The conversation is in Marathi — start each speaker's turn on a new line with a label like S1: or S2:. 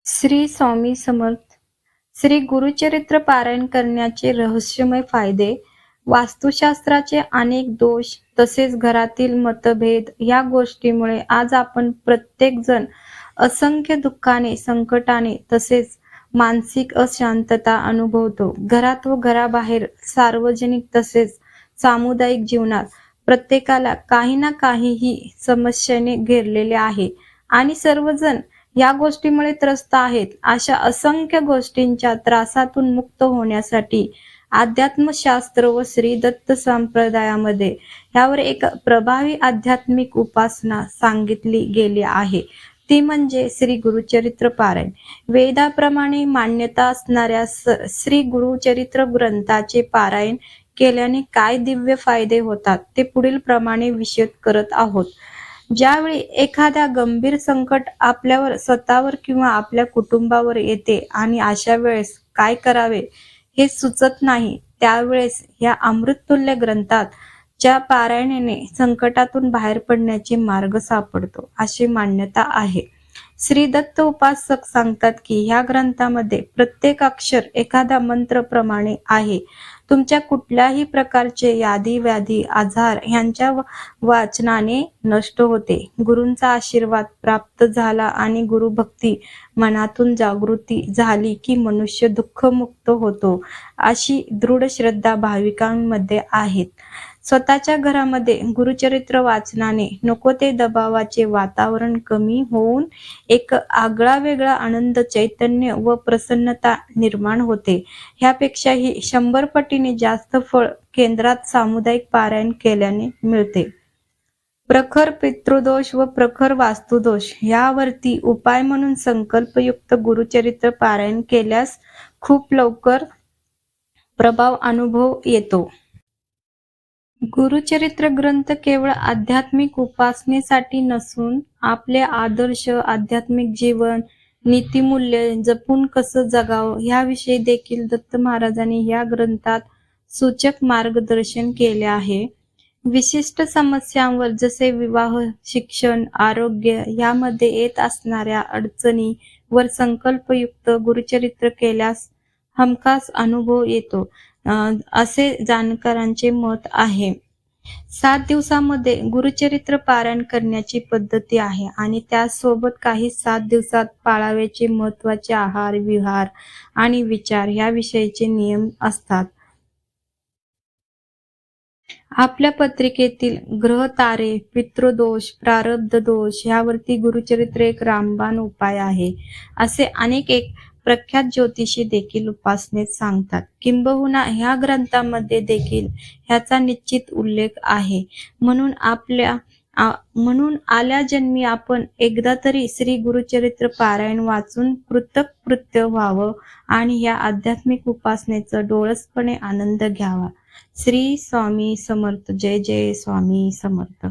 S1: श्री स्वामी समर्थ. श्री गुरुचरित्र पारायण करण्याचे रहस्यमय फायदे, वास्तुशास्त्राचे अनेक दोष, तसेच घरातील मतभेद या गोष्टीमुळे आज आपण प्रत्येक जण असंख्य दुःखाने, संकटाने तसेच मानसिक अशांतता अनुभवतो. घरात व घराबाहेर, सार्वजनिक तसेच सामुदायिक जीवनात प्रत्येकाला काही ना काहीही समस्येने घेरलेले आहे आणि सर्वजण या गोष्टीमुळे त्रस्त आहेत. अशा असंख्य गोष्टींच्या त्रासातून मुक्त होण्यासाठी अध्यात्मशास्त्र व श्री दत्त संप्रदायामध्ये यावर एक प्रभावी आध्यात्मिक उपासना सांगितली गेली आहे. ती म्हणजे श्री गुरुचरित्र पारायण. वेदाप्रमाणे मान्यता असणाऱ्या श्री गुरुचरित्र ग्रंथाचे पारायण केल्याने काय दिव्य फायदे होतात ते पुढील प्रमाणे विशद करत आहोत. ज्यावेळी एखाद्या गंभीर संकट आपल्यावर स्वतःवर किंवा आपल्या कुटुंबावर येते आणि अशा वेळेस काय करावे हे सुचत नाही, त्यावेळेस या अमृततुल्य ग्रंथात च्या पारायणाने संकटातून बाहेर पडण्याचे मार्ग सापडतो अशी मान्यता आहे. श्री दत्त उपासक सांगतात की ह्या ग्रंथामध्ये प्रत्येक अक्षर एखादा मंत्र प्रमाणे आहे. तुमच्या कुठल्याही प्रकारचे यादी व्याधी आजार यांच्या वाचनाने नष्ट होते. गुरूंचा आशीर्वाद प्राप्त झाला आणि गुरुभक्ती मनातून जागृती झाली की मनुष्य दुःखमुक्त होतो अशी दृढ श्रद्धा भाविकांमध्ये आहेत. स्वतःच्या घरामध्ये गुरुचरित्र वाचनाने नको ते दबावाचे वातावरण कमी होऊन एक आगळा वेगळा आनंद, चैतन्य व प्रसन्नता निर्माण होते. ह्यापेक्षाही 100 पटीने जास्त फळ केंद्रात सामुदायिक पारायण केल्याने मिळते. प्रखर पितृदोष व प्रखर वास्तुदोष यावरती उपाय म्हणून संकल्पयुक्त गुरुचरित्र पारायण केल्यास खूप लवकर प्रभाव अनुभव येतो. गुरुचरित्र ग्रंथ केवळ आध्यात्मिक उपासनेसाठी नसून आपले आदर्श, आध्यात्मिक जीवन, नीतिमूल्य जपून कसं जगावं याविषयी देखील दत्त महाराजांनी या ग्रंथात सूचक मार्गदर्शन केले आहे. विशिष्ट समस्यांवर जसे विवाह, शिक्षण, आरोग्य यामध्ये येत असणाऱ्या अडचणी वर संकल्पयुक्त गुरुचरित्र केल्यास हमखास अनुभव येतो असे जाणकारांचे मत आहे. 7 दिवसामध्ये गुरुचरित्र पारायण करण्याची पद्धती आहे आणि त्यासोबत काही 7 दिवसात पाळावयाचे महत्त्वाचे आहार, विहार आणि विचार याविषयीचे नियम असतात. आपल्या पत्रिकेतील ग्रह तारे, पितृदोष, प्रारब्ध दोष यावरती गुरुचरित्र एक रामबाण उपाय आहे असे अनेक प्रख्यात ज्योतिषी देखील उपासनेत सांगतात. किंबहुना ह्या ग्रंथामध्ये देखील ह्याचा निश्चित उल्लेख आहे. म्हणून आल्या जन्मी आपण एकदा तरी श्री गुरुचरित्र पारायण वाचून कृतकृत्य व्हावं आणि या आध्यात्मिक उपासनेचा डोळसपणे आनंद घ्यावा. श्री स्वामी समर्थ. जय जय स्वामी समर्थ.